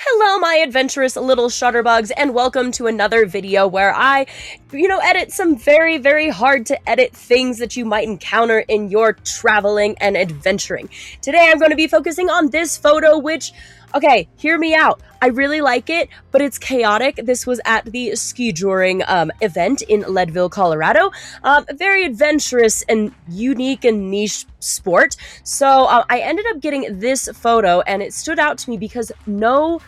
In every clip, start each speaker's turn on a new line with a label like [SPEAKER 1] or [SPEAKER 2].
[SPEAKER 1] Hello, my adventurous little shutterbugs, and welcome to another video where I, edit some very, very hard to edit things that you might encounter in your traveling and adventuring. Today, I'm going to be focusing on this photo, which, okay, hear me out. I really like it, but it's chaotic. This was at the Skijoring event in Leadville, Colorado. Very adventurous and unique and niche sport. So I ended up getting this photo, and it stood out to me because no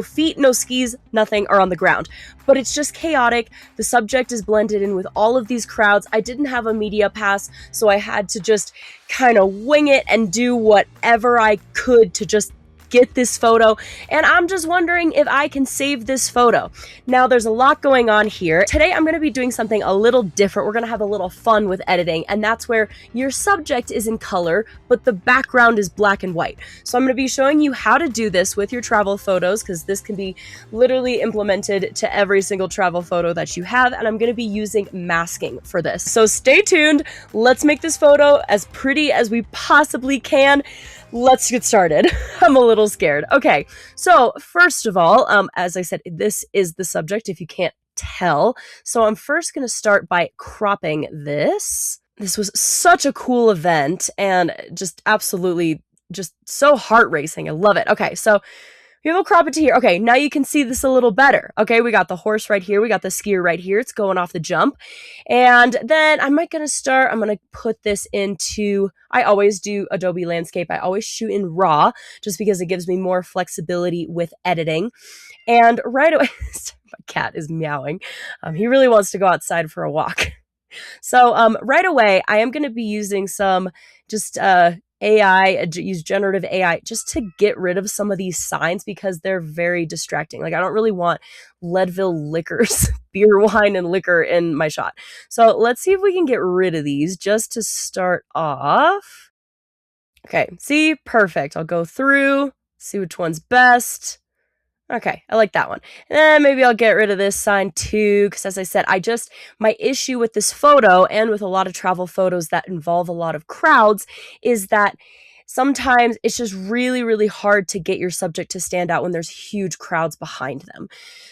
[SPEAKER 1] feet, no skis, nothing are on the ground. But it's just chaotic. The subject is blended in with all of these crowds. I didn't have a media pass, so I had to just kind of wing it and do whatever I could to just get this photo, and I'm just wondering if I can save this photo. Now, there's a lot going on here. Today, I'm going to be doing something a little different. We're going to have a little fun with editing, and that's where your subject is in color, but the background is black and white. So I'm going to be showing you how to do this with your travel photos, because this can be literally implemented to every single travel photo that you have, and I'm going to be using masking for this. So stay tuned. Let's make this photo as pretty as we possibly can. Let's get started. I'm a little scared. Okay, so first of all, as I said, this is the subject if you can't tell. So I'm first going to start by cropping this. This was such a cool event and just absolutely just so heart racing. I love it. Okay, so we will crop it to here. Okay, now you can see this a little better. Okay, we got the horse right here. We got the skier right here. It's going off the jump. And then I'm going to put this into, I always do Adobe Landscape. I always shoot in RAW just because it gives me more flexibility with editing. And right away, my cat is meowing. He really wants to go outside for a walk. So right away, I am going to be using some just use generative AI just to get rid of some of these signs because they're very distracting. Like, I don't really want Leadville liquors, beer, wine, and liquor in my shot. So let's see if we can get rid of these just to start off. Okay, see, perfect. I'll go through, see which one's best. Okay, I like that one. And then maybe I'll get rid of this sign too, because as I said, my issue with this photo and with a lot of travel photos that involve a lot of crowds is that sometimes it's just really, really hard to get your subject to stand out when there's huge crowds behind them.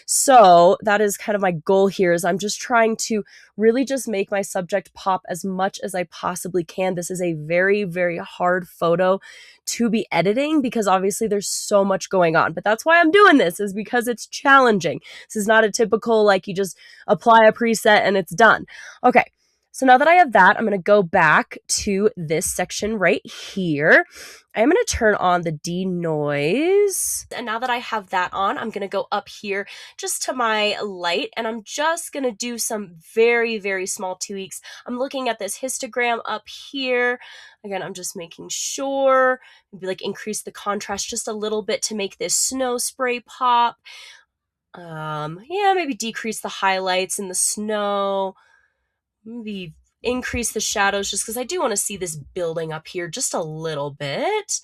[SPEAKER 1] So that is kind of my goal here, is I'm just trying to really just make my subject pop as much as I possibly can. This is a very, very hard photo to be editing because obviously there's so much going on, but that's why I'm doing this, is because it's challenging. This is not a typical, like, you just apply a preset and it's done. Okay. So now that I have that, I'm going to go back to this section right here. I'm going to turn on the denoise. And now that I have that on, I'm going to go up here just to my light, and I'm just going to do some very, very small tweaks. I'm looking at this histogram up here. Again, I'm just making sure, maybe like increase the contrast just a little bit to make this snow spray pop. Yeah, maybe decrease the highlights in the snow. Maybe increase the shadows just because I do want to see this building up here just a little bit.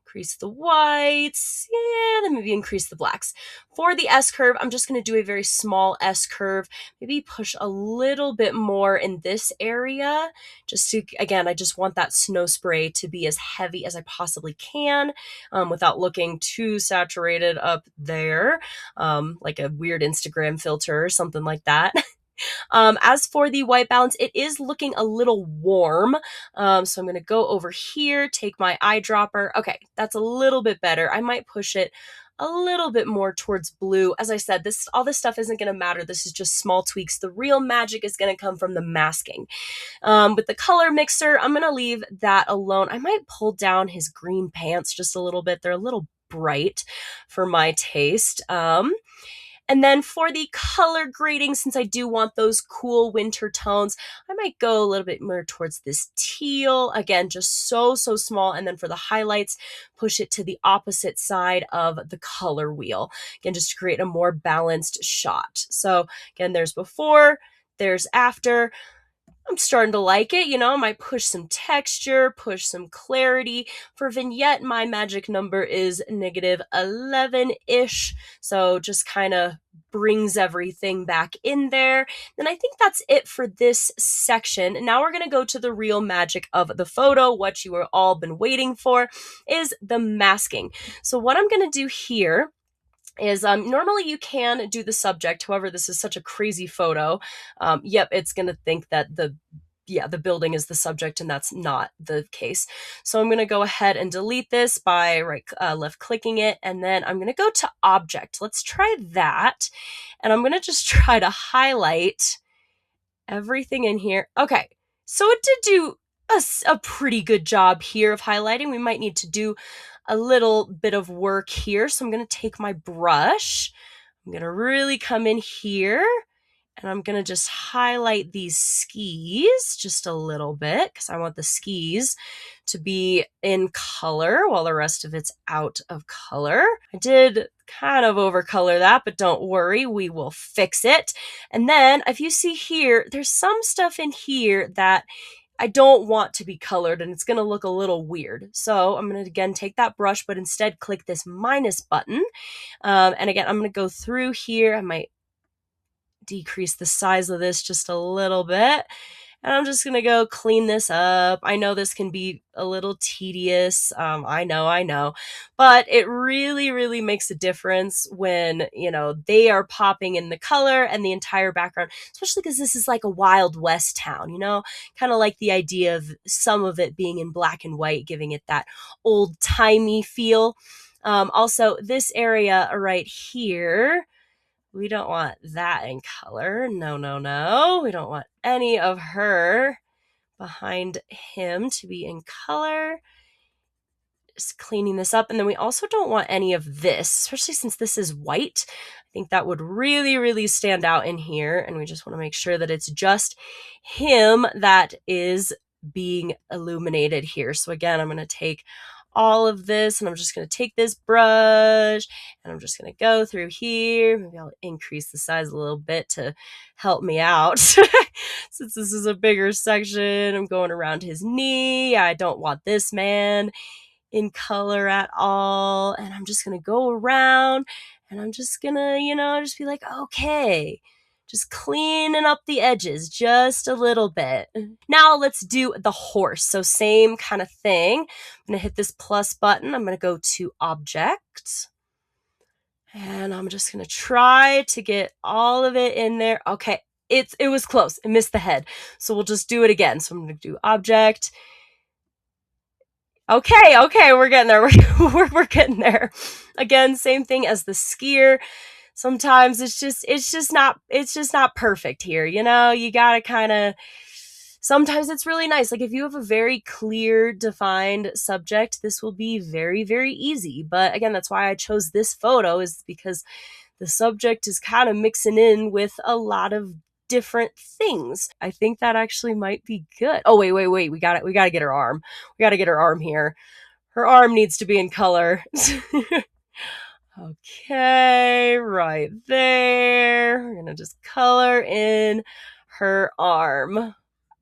[SPEAKER 1] Increase the whites. Yeah, then maybe increase the blacks. For the S-curve, I'm just going to do a very small S-curve. Maybe push a little bit more in this area. Just to, again, I just want that snow spray to be as heavy as I possibly can without looking too saturated up there, like a weird Instagram filter or something like that. As for the white balance, it is looking a little warm. So I'm going to go over here, take my eyedropper. Okay, that's a little bit better. I might push it a little bit more towards blue. As I said, all this stuff isn't going to matter. This is just small tweaks. The real magic is going to come from the masking. With the color mixer, I'm going to leave that alone. I might pull down his green pants just a little bit. They're a little bright for my taste. And then for the color grading, since I do want those cool winter tones, I might go a little bit more towards this teal. Again, just so small. And then for the highlights, push it to the opposite side of the color wheel. Again, just to create a more balanced shot. So again, there's before, there's after. I'm starting to like it, I might push some texture, push some clarity. For vignette, my magic number is -11-ish, so just kind of brings everything back in there. And I think that's it for this section. Now we're going to go to the real magic of the photo. What you have all been waiting for is the masking. So what I'm going to do here is normally you can do the subject. However, this is such a crazy photo. Yep, it's going to think that the building is the subject, and that's not the case. So I'm going to go ahead and delete this by left clicking it, and then I'm going to go to object. Let's try that. And I'm going to just try to highlight everything in here. Okay, so it did do a pretty good job here of highlighting. We might need to do a little bit of work here. So I'm going to take my brush. I'm going to really come in here, and I'm going to just highlight these skis just a little bit because I want the skis to be in color while the rest of it's out of color. I did kind of overcolor that, but don't worry, we will fix it. And then if you see here, there's some stuff in here that I don't want to be colored, and it's going to look a little weird. So I'm going to, again, take that brush, but instead click this minus button. And again, I'm going to go through here. I might decrease the size of this just a little bit. And I'm just going to go clean this up. I know this can be a little tedious. I know. But it really, really makes a difference when, they are popping in the color and the entire background, especially because this is like a Wild West town, kind of like the idea of some of it being in black and white, giving it that old-timey feel. Also, this area right here, we don't want that in color. No. We don't want any of her behind him to be in color. Just cleaning this up. And then we also don't want any of this, especially since this is white. I think that would really, really stand out in here. And we just want to make sure that it's just him that is being illuminated here. So again, I'm going to take all of this, and I'm just going to take this brush, and I'm just going to go through here. Maybe I'll increase the size a little bit to help me out. Since this is a bigger section, I'm going around his knee. I don't want this man in color at all. And I'm just going to go around, and I'm just going to, just be like, okay, just cleaning up the edges just a little bit. Now let's do the horse. So same kind of thing. I'm going to hit this plus button. I'm going to go to object, and I'm just going to try to get all of it in there. Okay, it was close. I missed the head. So we'll just do it again. So I'm going to do object. Okay, we're getting there. We're getting there. Again, same thing as the skier. Sometimes it's just not perfect here. You gotta kind of, sometimes it's really nice. Like if you have a very clear, defined subject, this will be very, very easy. But again, that's why I chose this photo, is because the subject is kind of mixing in with a lot of different things. I think that actually might be good. Oh, wait. We gotta get her arm. We gotta get her arm here. Her arm needs to be in color. Okay, right there. We're gonna just color in her arm.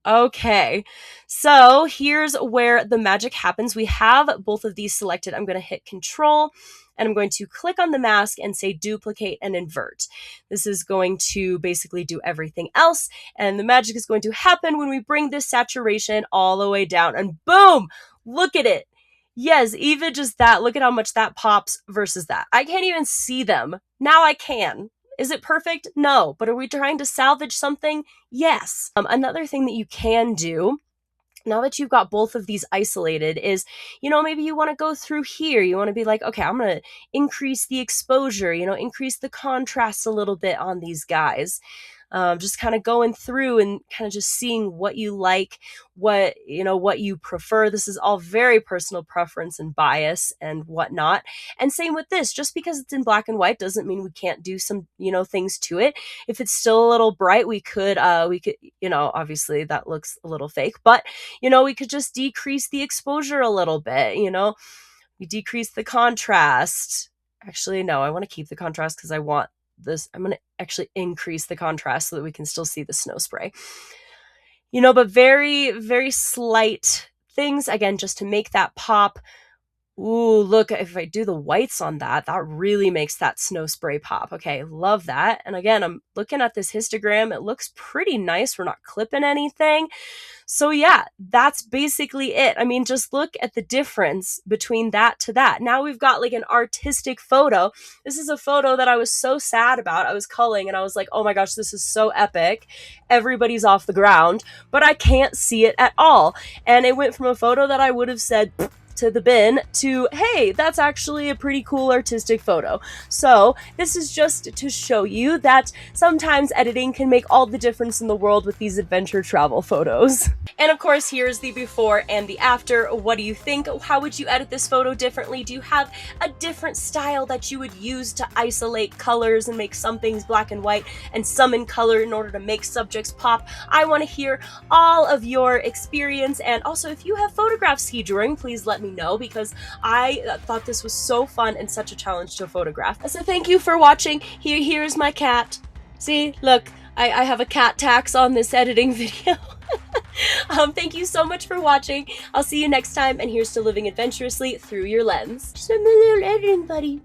[SPEAKER 1] Okay, so here's where the magic happens. We have both of these selected. I'm going to hit Control, and I'm going to click on the mask and say duplicate and invert. This is going to basically do everything else, and the magic is going to happen when we bring this saturation all the way down, and boom, look at it. Yes, even just that, look at how much that pops versus that. I can't even see them. Now I can. Is it perfect? No. But are we trying to salvage something? Yes. Another thing that you can do, now that you've got both of these isolated, is, maybe you want to go through here. You want to be like, okay, I'm going to increase the exposure, increase the contrast a little bit on these guys. Just kind of going through and kind of just seeing what you like, what you prefer. This is all very personal preference and bias and whatnot. And same with this, just because it's in black and white doesn't mean we can't do some, things to it. If it's still a little bright, we could, obviously that looks a little fake, but, we could just decrease the exposure a little bit, we decrease the contrast. Actually, no, I want to keep the contrast because I want this. I'm going to actually increase the contrast so that we can still see the snow spray. But very, very slight things, again, just to make that pop. Ooh, look, if I do the whites on that, that really makes that snow spray pop. Okay, love that. And again, I'm looking at this histogram. It looks pretty nice. We're not clipping anything. So yeah, that's basically it. I mean, just look at the difference between that to that. Now we've got like an artistic photo. This is a photo that I was so sad about. I was culling and I was like, oh my gosh, this is so epic. Everybody's off the ground, but I can't see it at all. And it went from a photo that I would have said to the bin to, hey, that's actually a pretty cool artistic photo. So this is just to show you that sometimes editing can make all the difference in the world with these adventure travel photos. And of course, here's the before and the after. What do you think? How would you edit this photo differently? Do you have a different style that you would use to isolate colors and make some things black and white and some in color in order to make subjects pop? I want to hear all of your experience, and also if you have photographs skijoring, please let me know, because I thought this was so fun and such a challenge to photograph. So thank you for watching. Here's my cat. See, look, I have a cat tax on this editing video. Thank you so much for watching. I'll see you next time, and here's to living adventurously through your lens. Just a little editing buddy.